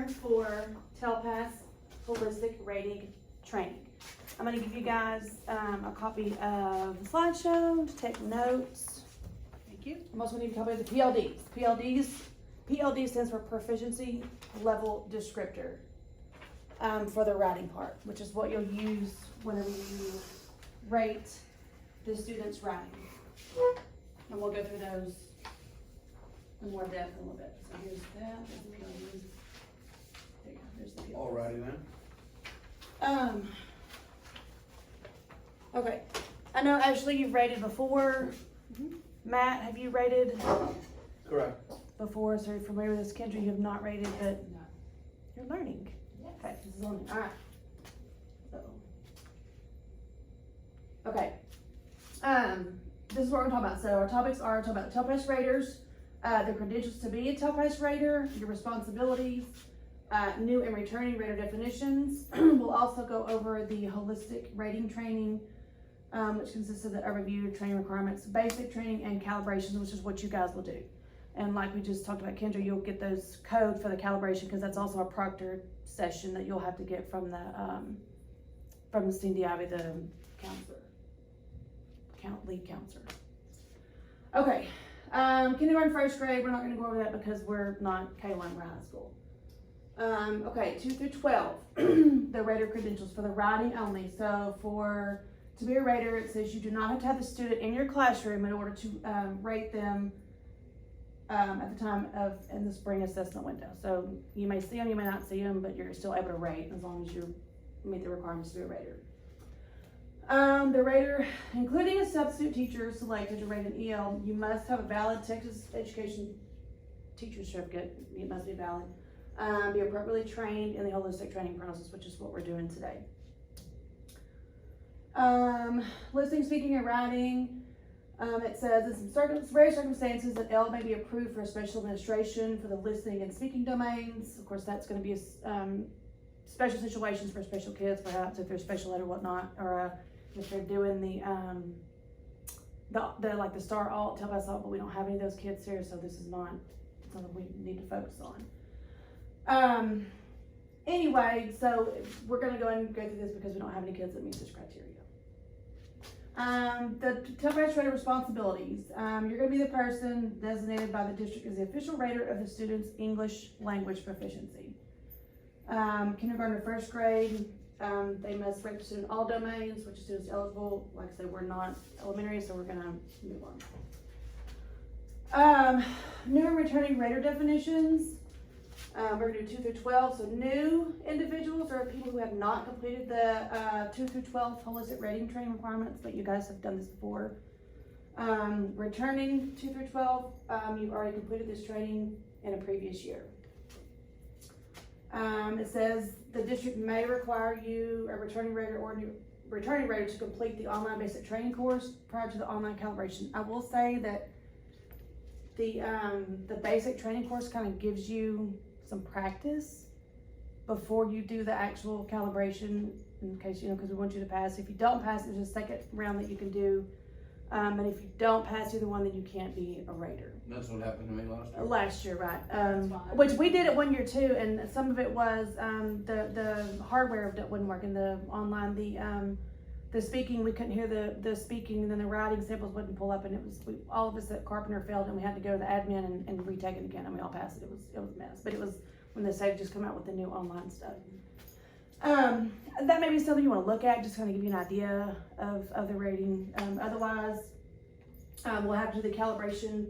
here for TELPAS Holistic Rating Training. I'm going to give you guys a copy of the slideshow to take notes. Thank you. I'm also going to give you a copy of the PLDs. PLD stands for Proficiency Level Descriptor for the writing part, which is what you'll use whenever you rate the student's writing. And we'll go through those in more depth in a little bit. So here's that. There's the PLDs. There you go. There's the PLDs. Alrighty then. Okay. I know Ashley, you've rated before. Matt, have you rated Correct. before? So you're familiar with this. Kendra, you have not rated, but No. you're learning. Yes. Okay, this is on. All right. So, okay. This is what we're talking about. So our topics are talking about TELPAS raters, the credentials to be a TELPAS rater, your responsibilities, new and returning rater definitions. We'll also go over the holistic rating training, which consists of the overview, training requirements, basic training, and calibrations, which is what you guys will do. And like we just talked about, Kendra, you'll get those code for the calibration because that's also a proctored session that you'll have to get from the Cindy Ivy, the counselor, lead counselor. Okay, kindergarten, first grade, we're not gonna go over that because we're not K1, we're high school. Okay, 2 through 12, the rater credentials for the writing only. So to be a rater, it says you do not have to have the student in your classroom in order to rate them at the time in the spring assessment window. So you may see them, you may not see them, but you're still able to rate as long as you meet the requirements to be a rater. The rater, including a substitute teacher selected to rate an EL, you must have a valid Texas Education teacher certificate. It must be valid. Be appropriately trained in the holistic training process, which is what we're doing today. Listening, speaking, and writing. It says in some rare circumstances that L may be approved for special administration for the listening and speaking domains. Of course, that's going to be special situations for special kids, perhaps if they're special ed or whatnot, or if they're doing the like the STAR Alt, TELPAS Alt, but we don't have any of those kids here, so this is not something we need to focus on. Anyway, so we're going to go ahead and go through this because we don't have any kids that meet this criteria. The TELPAS rater responsibilities. You're going to be the person designated by the district as the official rater of the student's English language proficiency. Kindergarten to first grade, they must rate the student all domains, which students eligible. Like I said, we're not elementary, so we're going to move on. New and returning rater definitions. We're going to do 2 through 12. So new individuals are people who have not completed the 2 through 12 holistic rating training requirements, but you guys have done this before. Returning 2 through 12, you've already completed this training in a previous year. It says the district may require you, a returning rater or new returning rater, to complete the online basic training course prior to the online calibration. I will say that the basic training course kind of gives you some practice before you do the actual calibration, in case, because we want you to pass. If you don't pass, there's a second round that you can do. And if you don't pass either one, then you can't be a rater. That's what happened to me last year. Last year, right. Which we did it 1 year too, and some of it was the hardware wouldn't work, and the online, the speaking, we couldn't hear the speaking, and then the writing samples wouldn't pull up, and all of us at Carpenter failed, and we had to go to the admin and retake it again, and we all passed it. It was a mess, but it was when they say just come out with the new online stuff. That may be something you want to look at, just kind of give you an idea of the rating. Otherwise, we'll have to do the calibration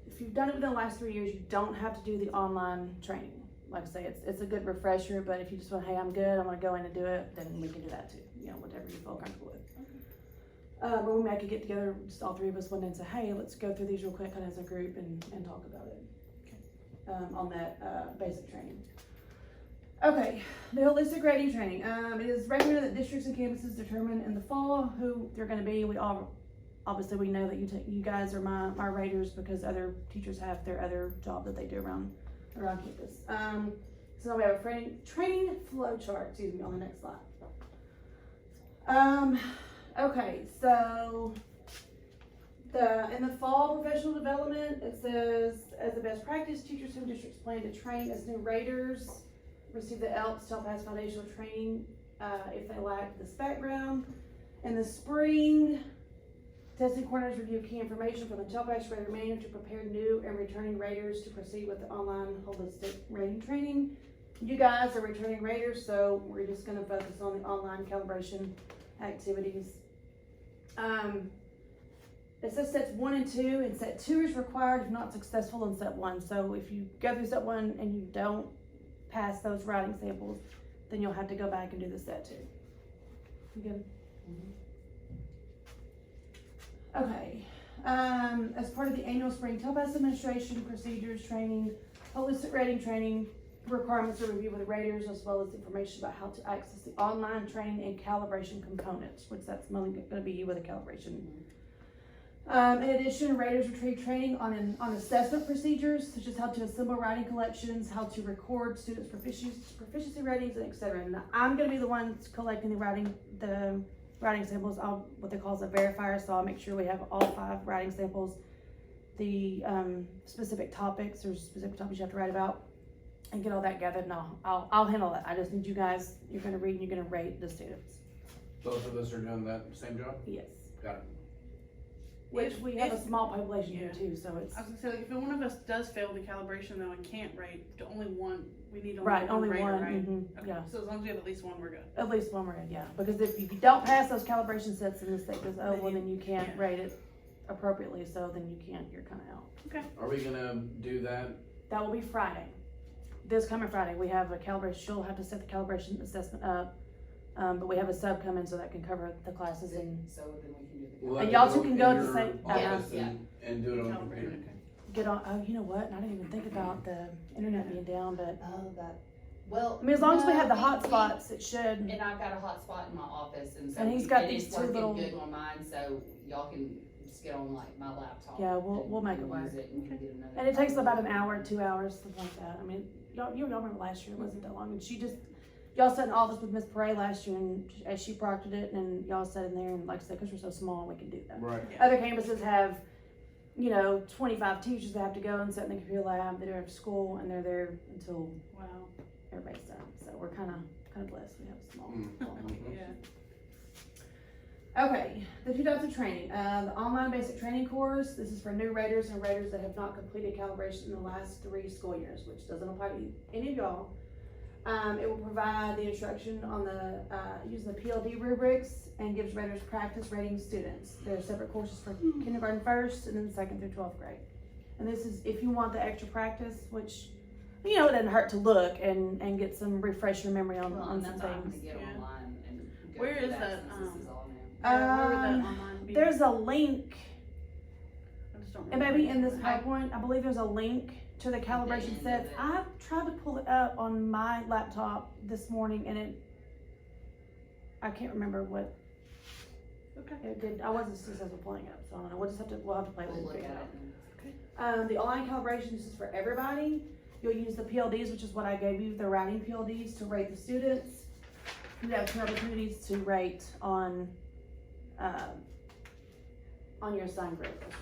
if you've done it within the last 3 years, you don't have to do the online training. Like I say, it's a good refresher, but if you just want, hey, I'm good, I'm gonna go in and do it, then we can do that too. Whatever you feel comfortable with. But we might get together, just all three of us one day and say, hey, let's go through these real quick kind of as a group and talk about it. Okay. On that basic training. Okay, the holistic rating training. It is recommended that districts and campuses determine in the fall who they're gonna be. Obviously we know that you guys are my raters because other teachers have their other job that they do around campus. So we have a training flow chart, on the next slide. Okay, so In the fall professional development, it says, as the best practice, teachers whom districts plan to train as new raters receive the ELPS TELPAS foundational training, if they lack this background. In the spring, testing coordinators review key information from the TELPAS Rater Manual to prepare new and returning raters to proceed with the online holistic rating training. You guys are returning raters, so we're just gonna focus on the online calibration activities. It says sets 1 and 2, and set 2 is required if not successful in set 1. So if you go through set 1 and you don't pass those writing samples, then you'll have to go back and do the set 2. You good? Okay. As part of the annual spring TELPAS administration procedures training, holistic rating training, requirements are reviewed with the raters, as well as information about how to access the online training and calibration components, which that's mainly going to be you with a calibration. In addition, raters retrieve training on assessment procedures, such as how to assemble writing collections, how to record students' proficiency ratings, and etc. And I'm going to be the one collecting the writing samples. What they call as a verifier, so I'll make sure we have all 5 writing samples, the specific topics or specific topics you have to write about, and get all that gathered. And I'll handle that. I just need you guys. You're going to read and you're going to rate the students. Both of us are doing that same job? Yes. Got it. Which we have a small population here too, so it's. I was gonna say, like, if one of us does fail the calibration, though, and can't rate, to only one, we need only Right, one only rater, one, right? mhm, Okay, yeah. So as long as we have at least one, we're good. At least one we're in, yeah, because if you don't pass those calibration sets and the state goes, oh, well, then you can't Yeah. rate it appropriately, so then you can't, you're kinda out. Are we gonna do that? That will be Friday. This coming Friday, we have a calibration, she'll have to set the calibration assessment up, but we have a sub come in so that can cover the classes and So then we can do the. We'll And have y'all two go can go in to your the same- office yeah. and do it on the Calibrate, computer. okay. get on, oh, you know what, and I didn't even think about the internet being down, but, Oh, that, well. I mean, as long as we no, have the hotspots, it should. And I've got a hotspot in my office, and so. And he's got it these is two working little- good on mine, so y'all can just get on like my laptop. Yeah, we'll and make it work. use it and we can get another. And it takes about an hour, 2 hours, something like that. I mean, y'all remember last year, it wasn't that long, and y'all sat in office with Miss Paray last year, and as she proctored it, and y'all sat in there, and like I said, because we're so small, we can do that. Right. Yeah. Other campuses have, 25 teachers that have to go and sit in the computer lab, they don't have school, and they're there until Wow. everybody's done. So we're kinda blessed, we have a small. Mhm. Yeah. Okay, the 2 types of training. The online basic training course, this is for new raters and raters that have not completed calibration in the last 3 school years, which doesn't apply to any of y'all. It will provide the instruction on the using the PLD rubrics and gives raters practice rating students. There are separate courses for kindergarten first and then 2nd through 12th grade. And this is if you want the extra practice, which, it doesn't hurt to look and get some refresh your memory on Well, on and some that's why I'm gonna things. get Yeah. online and go Where through is that that, since this is all new. Yeah, where would that Um, online be? There's a link, I just don't and remember. maybe in this PowerPoint, I believe there's a link to the calibration end of sets. it. I've tried to pull it up on my laptop this morning and I can't remember what Okay. it did. I wasn't successful pulling it up, so I don't know. We'll have to play with it We'll and look figure at it out. it and. The online calibration, this is for everybody. You'll use the PLDs, which is what I gave you, the writing PLDs to rate the students. You have 2 opportunities to rate on your assigned grade level.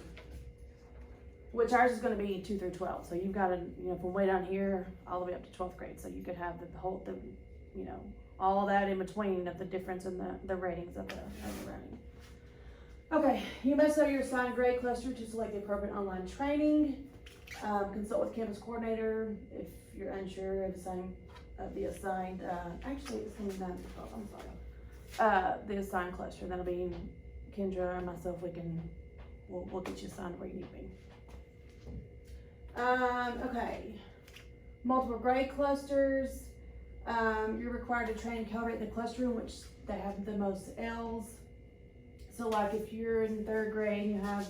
Which ours is gonna be 2 through 12, so you've gotta, from way down here, all the way up to 12th grade, so you could have the whole, all that in between of the difference in the ratings of the writing. Okay, you must know your assigned grade cluster to select the appropriate online training. Consult with campus coordinator if you're unsure of the assigned, actually it's gonna be 9 to 12, I'm sorry. The assigned cluster, that'll be Kendra and myself, we'll get you assigned where you need to be. Okay, multiple grade clusters. You're required to train and calibrate the cluster in which they have the most L's. So like if you're in 3rd grade and you have,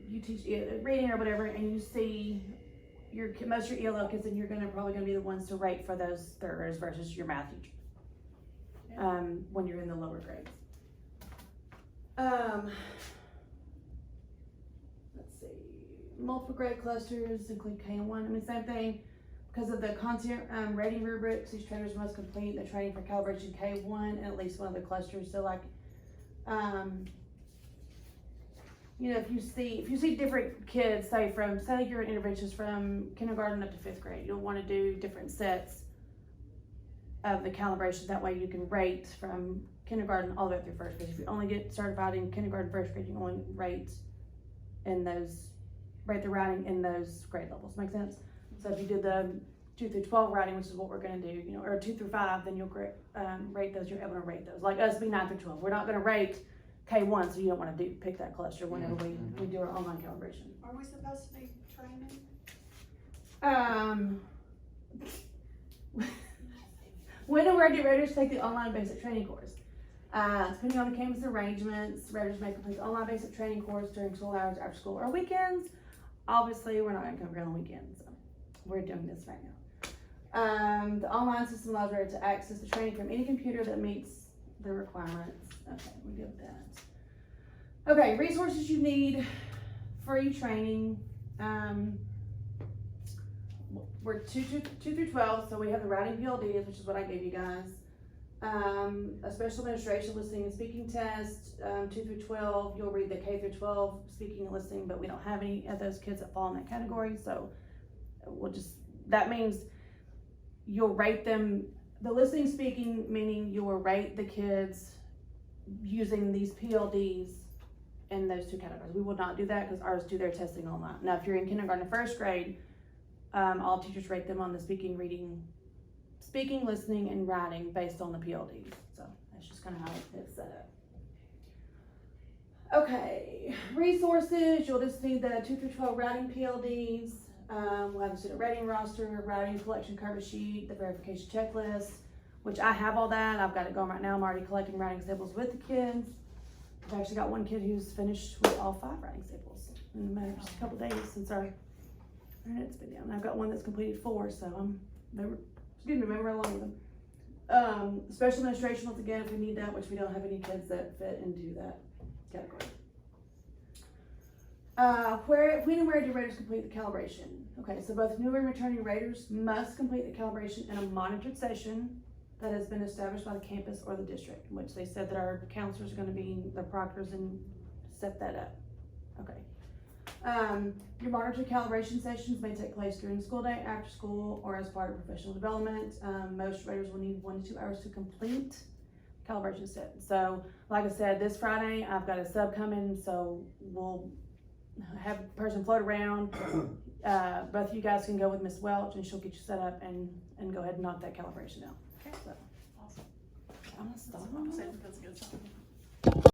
you teach reading or whatever, and you see most of your ELO kids, and you're probably gonna be the ones to rate for those 3rd graders versus your math teacher. When you're in the lower grades. Let's see, multiple grade clusters include K and 1, I mean, same thing. Because of the content rating rubrics, these trainers must complete the training for calibration K1 and at least one of the clusters. So like, you know, if you see different kids, say you're an interventionist from kindergarten up to 5th grade, you'll wanna do different sets of the calibration, that way you can rate from kindergarten all the way up through 1st grade. If you only get certified in kindergarten, 1st grade, you can only rate the writing in those grade levels, make sense? So if you did the 2 through 12 writing, which is what we're gonna do, you know, or 2 through 5, then you'll rate those, you're able to rate those. Like us, be 9 through 12, we're not gonna rate K1, so you don't wanna pick that cluster whenever we do our online calibration. Are we supposed to be training? When and where do raters take the online basic training course? Depending on the campus arrangements, raters may complete the online basic training course during school hours, after school, or weekends. Obviously, we're not gonna come here on the weekends, so we're doing this right now. The online system allows raters to access the training from any computer that meets the requirements. Okay, we good with that. Okay, resources you need for your training. We're 2 through 12, so we have the writing PLDs, which is what I gave you guys. A special administration listening and speaking test, 2 through 12, you'll read the K through 12 speaking and listening, but we don't have any of those kids that fall in that category, so that means you'll rate them, the listening speaking, meaning you will rate the kids using these PLDs in those 2 categories. We will not do that because ours do their testing online. Now, if you're in kindergarten and 1st grade, all teachers rate them on the speaking, listening, and writing based on the PLDs. So that's just kind of how it's set up. Okay, resources, you'll just need the 2 through 12 writing PLDs. We'll have the student rating roster, writing collection cover sheet, the verification checklist, which I have all that. I've got it going right now. I'm already collecting writing samples with the kids. I've actually got one kid who's finished with all 5 writing samples in a matter of just a couple days since our internet's been down. I've got one that's completed 4, so remember along with them. Special administration, once again, if we need that, which we don't have any kids that fit into that category. When and where do raters complete the calibration? Okay, so both new and returning raters must complete the calibration in a monitored session that has been established by the campus or the district, which they said that our counselors are gonna be the proctors and set that up. Okay. Your monitored calibration sessions may take place during the school day, after school, or as part of professional development. Most raters will need 1 to 2 hours to complete calibration set. So, like I said, this Friday, I've got a sub coming, so we'll have a person float around. Both of you guys can go with Miss Welch, and she'll get you set up and go ahead and knock that calibration out. Okay. So, Awesome. I'm gonna stop. That's a good sign.